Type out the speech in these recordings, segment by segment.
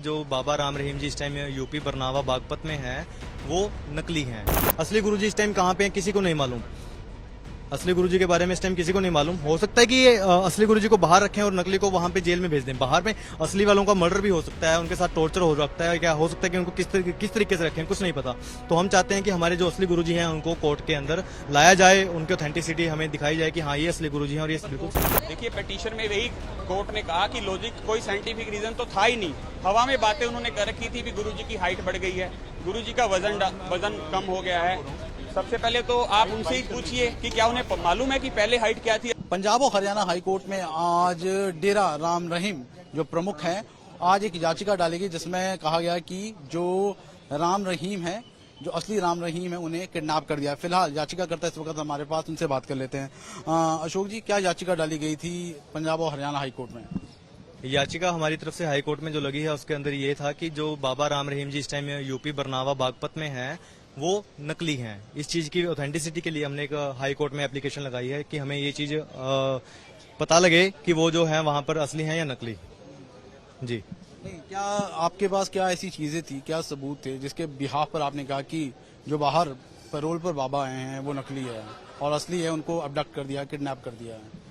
जो बाबा राम रहीम जी इस time UP Barnawa Baghpat में हैं वो नकली हैं। असली गुरुजी इस टाइम कहाँ पे हैं किसी को नहीं मालूम। असली गुरुजी के बारे में इस टाइम किसी को नहीं मालूम। हो सकता है कि ये असली गुरुजी को बाहर रखें और नकली को वहां पे जेल में भेज दें। बाहर में असली वालों का मर्डर भी हो सकता है, उनके साथ टॉर्चर हो सकता है, क्या हो सकता है कि उनको किस तरीके से रखें, कुछ नहीं पता। तो हम चाहते हैं कि हमारे जो असली गुरुजी हैं उनको कोर्ट के अंदर लाया जाए, उनकी ऑथेंटिसिटी हमें दिखाई जाए कि हाँ ये असली गुरुजी हैं और ये बिल्कुल। देखिए, पिटीशन में वही कोर्ट ने कहा कि लॉजिक कोई साइंटिफिक रीजन तो था ही नहीं, हवा में बातें उन्होंने कर रखी थी भी गुरुजी की हाइट बढ़ गई है, गुरुजी का वजन कम हो गया है। सबसे पहले तो आप उनसे ही पूछिए कि क्या उन्हें मालूम है कि पहले हाइट क्या थी। पंजाब और हरियाणा हाईकोर्ट में आज डेरा राम रहीम जो प्रमुख हैं, आज एक याचिका डाली गई जिसमें कहा गया कि जो राम रहीम है, जो असली राम रहीम है, उन्हें किडनैप कर दिया। फिलहाल याचिकाकर्ता इस वक्त हमारे पास, उनसे बात कर लेते हैं। अशोक जी, क्या याचिका डाली गई थी पंजाब और हरियाणा हाईकोर्ट में? याचिका हमारी तरफ से हाईकोर्ट में जो लगी है उसके अंदर ये था कि जो बाबा राम रहीम जी इस टाइम यूपी बरनावा बागपत में हैं वो नकली हैं। इस चीज की ऑथेंटिसिटी के लिए हमने एक हाई कोर्ट में एप्लीकेशन लगाई है कि हमें ये चीज पता लगे कि वो जो है वहां पर असली हैं या नकली। जी नहीं, क्या आपके पास क्या ऐसी चीजें थी, क्या सबूत थे जिसके बिहाफ पर आपने कहा कि जो बाहर पैरोल पर बाबा आए हैं वो नकली है और असली है, उनको अबडक्ट कर दिया, किडनैप कर दिया है?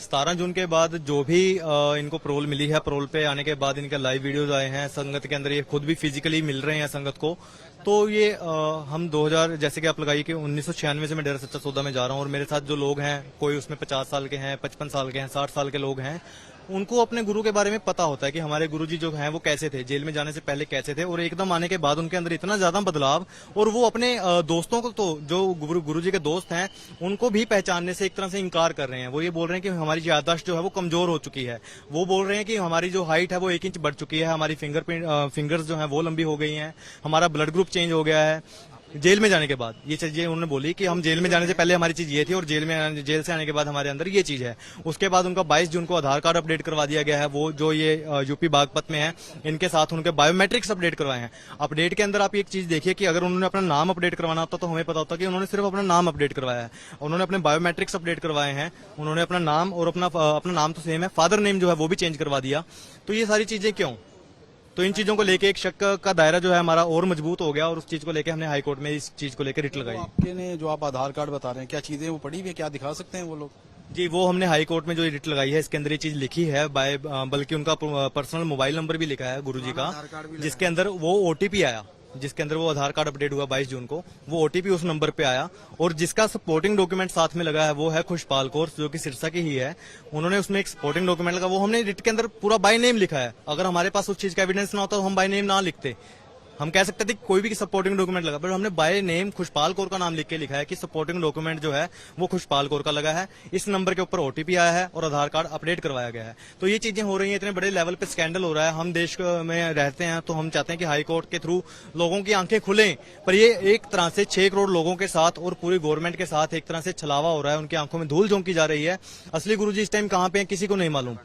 17 जून के बाद जो भी इनको पैरोल मिली है, पैरोल पे आने के बाद इनके लाइव वीडियोस आए हैं संगत के अंदर, ये खुद भी फिजिकली मिल रहे हैं संगत को। तो ये हम 2000 जैसे कि आप लगाइए कि 1996 से मैं डेरा सच्चा सौदा में जा रहा हूँ और मेरे साथ जो लोग हैं, कोई उसमें 50 साल के हैं, 55 साल के हैं, 60 साल के लोग हैं, उनको अपने गुरु के बारे में पता होता है कि हमारे गुरुजी जो हैं वो कैसे थे, जेल में जाने से पहले कैसे थे, और एकदम आने के बाद उनके अंदर इतना ज्यादा बदलाव, और वो अपने दोस्तों को, तो जो गुरुजी के दोस्त हैं उनको भी पहचानने से एक तरह से इनकार कर रहे हैं। वो ये बोल रहे हैं कि हमारी याददाश्त जो है वो कमजोर हो चुकी है। वो बोल रहे हैं कि हमारी जो हाइट है वो 1 इंच बढ़ चुकी है, हमारी फिंगर्स जो है वो लंबी हो गई हैं, हमारा ब्लड ग्रुप चेंज हो गया है जेल में जाने के बाद। ये चीज उन्होंने बोली कि हम जेल में जाने से पहले हमारी चीज ये थी और जेल से आने के बाद हमारे अंदर ये चीज है। उसके बाद उनका 22 जून को आधार कार्ड अपडेट करवा दिया गया है, वो जो ये यूपी बागपत में है, इनके साथ उनके बायोमेट्रिक्स अपडेट करवाए हैं। अपडेट के अंदर आप एक चीज देखिए कि अगर उन्होंने अपना नाम अपडेट करवाना होता तो हमें पता होता कि उन्होंने सिर्फ अपना नाम अपडेट करवाया है। उन्होंने अपने बायोमेट्रिक्स अपडेट करवाए हैं, उन्होंने अपना नाम और अपना नाम तो सेम है, फादर नेम जो है वो भी चेंज करवा दिया। तो ये सारी चीजें क्यों? तो इन चीजों को लेके एक शक का दायरा जो है हमारा और मजबूत हो गया और उस चीज को लेके हमने हाई कोर्ट में इस चीज को लेकर रिट लगाई। आपके ने जो आप आधार कार्ड बता रहे हैं, क्या चीजें वो पड़ी हुई है, क्या दिखा सकते हैं वो लोग? जी, वो हमने हाई कोर्ट में जो रिट लगाई है इसके अंदर ये चीज लिखी है, बल्कि उनका पर्सनल मोबाइल नंबर भी लिखा है गुरुजी का, जिसके अंदर वो ओटीपी आया, जिसके अंदर वो आधार कार्ड अपडेट हुआ 22 जून को, वो ओटीपी उस नंबर पे आया, और जिसका सपोर्टिंग डॉक्यूमेंट साथ में लगा है वो है खुशपाल कौर, जो कि सिरसा की ही है। उन्होंने उसमें एक सपोर्टिंग डॉक्यूमेंट लगा, वो हमने रिट के अंदर पूरा बाय नेम लिखा है। अगर हमारे पास उस चीज का एविडेंस ना होता तो हम बाय नेम ना लिखते, हम कह सकते थे कि कोई भी सपोर्टिंग डॉक्यूमेंट लगा, पर हमने बाय नेम खुशपाल कौर का नाम लिख के लिखा है कि सपोर्टिंग डॉक्यूमेंट जो है वो खुशपाल कौर का लगा है। इस नंबर के ऊपर ओटीपी आया है और आधार कार्ड अपडेट करवाया गया है। तो ये चीजें हो रही हैं, इतने बड़े लेवल पे स्कैंडल हो रहा है। हम देश में रहते हैं तो हम चाहते हैं कि हाई कोर्ट के थ्रू लोगों की आंखें खुलें, पर ये एक तरह से 6 करोड़ लोगों के साथ और पूरी गवर्नमेंट के साथ एक तरह से छलावा हो रहा है, उनकी आंखों में धूल झोंकी जा रही है। असली गुरुजी इस टाइम कहाँ पे हैं किसी को नहीं मालूम।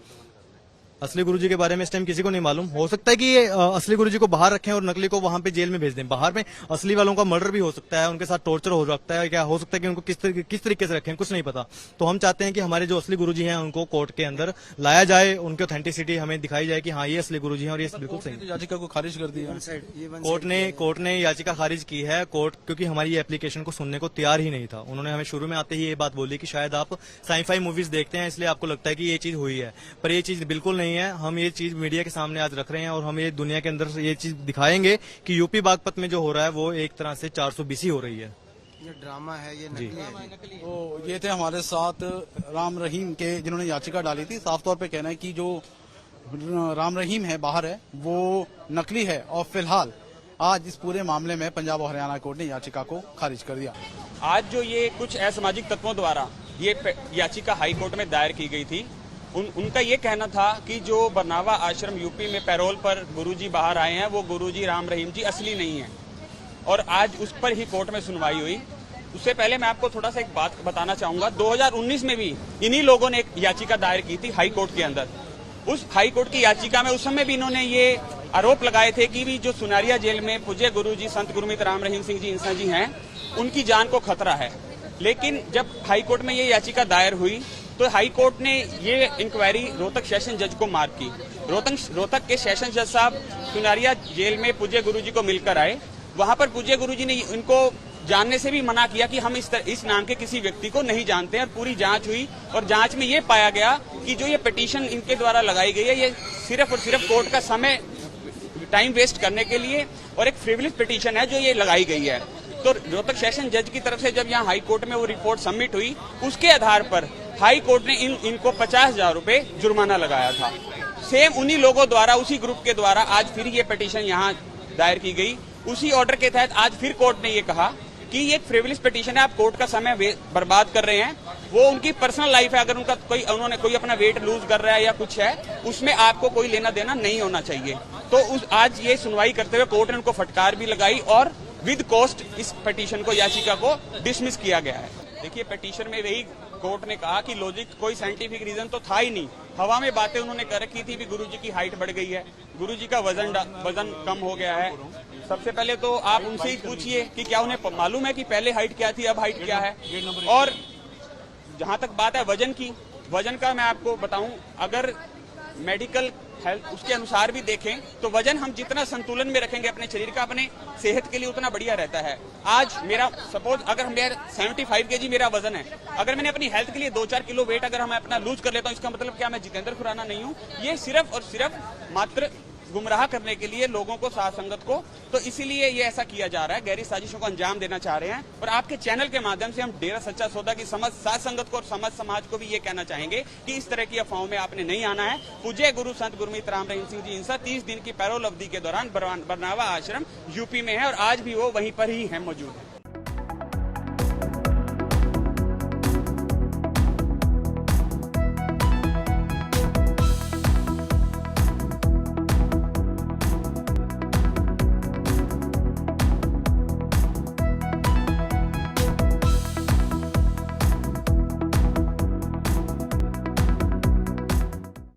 असली गुरुजी के बारे में इस टाइम किसी को नहीं मालूम। हो सकता है कि ये असली गुरुजी को बाहर रखें और नकली को वहां पे जेल में भेज दें। बाहर में असली वालों का मर्डर भी हो सकता है, उनके साथ टॉर्चर हो सकता है, क्या हो सकता है कि उनको किस तरीके से रखें, कुछ नहीं पता। तो हम चाहते हैं कि हमारे जो असली गुरुजी हैं उनको कोर्ट के अंदर लाया जाए, उनकी ऑथेंटिसिटी हमें दिखाई जाए कि हाँ ये असली गुरुजी हैं और ये बिल्कुल सही। याचिका को खारिज कर दिया कोर्ट ने याचिका खारिज की है। कोर्ट क्योंकि हमारी एप्लीकेशन को सुनने को तैयार ही नहीं था। उन्होंने हमें शुरू में आते ही ये बात बोली कि शायद आप साइफाई मूवीज देखते हैं इसलिए आपको लगता है कि ये चीज हुई है, पर ये चीज बिल्कुल नहीं है। हम ये चीज मीडिया के सामने आज रख रहे हैं और हम ये दुनिया के अंदर ये चीज दिखाएंगे कि यूपी बागपत में जो हो रहा है वो एक तरह से 420 हो रही है। ये ड्रामा है, ये नकली है। तो ये थे हमारे साथ राम रहीम के जिन्होंने याचिका डाली थी। साफ तौर पे कहना है कि जो राम रहीम है बाहर है वो नकली है, और फिलहाल आज इस पूरे मामले में पंजाब और हरियाणा कोर्ट ने याचिका को खारिज कर दिया। आज जो ये कुछ असामाजिक तत्वों द्वारा ये याचिका हाई कोर्ट में दायर की गई थी, उनका ये कहना था कि जो बरनावा आश्रम यूपी में पैरोल पर गुरुजी बाहर आए हैं वो गुरुजी राम रहीम जी असली नहीं है, और आज उस पर ही कोर्ट में सुनवाई हुई। उससे पहले मैं आपको थोड़ा सा एक बात बताना चाहूंगा। 2019 में भी इन्हीं लोगों ने एक याचिका दायर की थी हाई कोर्ट के अंदर। उस हाई कोर्ट की याचिका में उस समय भी इन्होंने ये आरोप लगाए थे कि भी जो सुनारिया जेल में पूज्य गुरुजी संत गुरमीत राम रहीम सिंह जी इंसा जी हैं, उनकी जान को खतरा है। लेकिन जब हाई कोर्ट में ये याचिका दायर हुई तो हाई कोर्ट ने ये इंक्वायरी रोहतक सेशन जज को मार्क की। रोहतक के सेशन जज साहब सुनारिया जेल में पूज्य गुरुजी को मिलकर आए। वहां पर पूज्य गुरुजी ने इनको जानने से भी मना किया कि हम इस नाम के किसी व्यक्ति को नहीं जानते हैं। और पूरी जांच हुई और जांच में ये पाया गया कि जो ये पिटीशन इनके द्वारा लगाई गई है ये सिर्फ और सिर्फ कोर्ट का समय टाइम वेस्ट करने के लिए और एक फ्रिवलेस पिटीशन है जो ये लगाई गई है। तो रोहतक सेशन जज की तरफ से जब यहाँ हाई कोर्ट में वो रिपोर्ट सबमिट हुई उसके आधार पर हाई कोर्ट ने इनको 50,000 रुपए जुर्माना लगाया था। सेम उन्हीं लोगों द्वारा उसी ग्रुप के द्वारा आज फिर ये पिटीशन यहाँ दायर की गई। उसी ऑर्डर के तहत आज फिर कोर्ट ने ये कहा कि ये एक फ्रिवलेस पिटीशन है, आप कोर्ट का समय बर्बाद कर रहे हैं। वो उनकी पर्सनल लाइफ है, अगर उन्होंने कोई अपना वेट लूज कर रहा है या कुछ है उसमें आपको कोई लेना देना नहीं होना चाहिए। तो आज ये सुनवाई करते हुए कोर्ट ने उनको फटकार भी लगाई और विद कॉस्ट इस पिटीशन को याचिका को डिसमिस किया गया है। देखिए पिटीशन में वही कोर्ट ने कहा कि लॉजिक कोई साइंटिफिक रीजन तो था ही नहीं, हवा में बातें उन्होंने कर रखी थी कि गुरुजी की हाइट बढ़ गई है, गुरुजी का वजन कम हो गया है। सबसे पहले तो आप उनसे ही पूछिए कि क्या उन्हें मालूम है कि पहले हाइट क्या थी अब हाइट क्या है। और जहां तक बात है वजन की, वजन का मैं आपको बताऊं, अगर मेडिकल हेल्थ उसके अनुसार भी देखें तो वजन हम जितना संतुलन में रखेंगे अपने शरीर का अपने सेहत के लिए उतना बढ़िया रहता है। आज मेरा सपोज अगर मेरा 75 kg मेरा वजन है, अगर मैंने अपनी हेल्थ के लिए 2-4 किलो वेट अगर मैं अपना लूज कर लेता हूं, इसका मतलब क्या मैं जितेंद्र खुराना नहीं हूं? ये सिर्फ और सिर्फ मात्र गुमराह करने के लिए लोगों को, साथ संगत को, तो इसीलिए ये ऐसा किया जा रहा है, गहरी साजिशों को अंजाम देना चाह रहे हैं। और आपके चैनल के माध्यम से हम डेरा सच्चा सौदा की समझ साथ संगत को और समझ समाज को भी ये कहना चाहेंगे कि इस तरह की अफवाहों में आपने नहीं आना है। पूज्य गुरु संत गुरमीत राम रहीम सिंह जी इंसा 30 दिन की पैरोल अवधि के दौरान बरनावा आश्रम यूपी में है और आज भी वो वहीं पर ही है मौजूद है।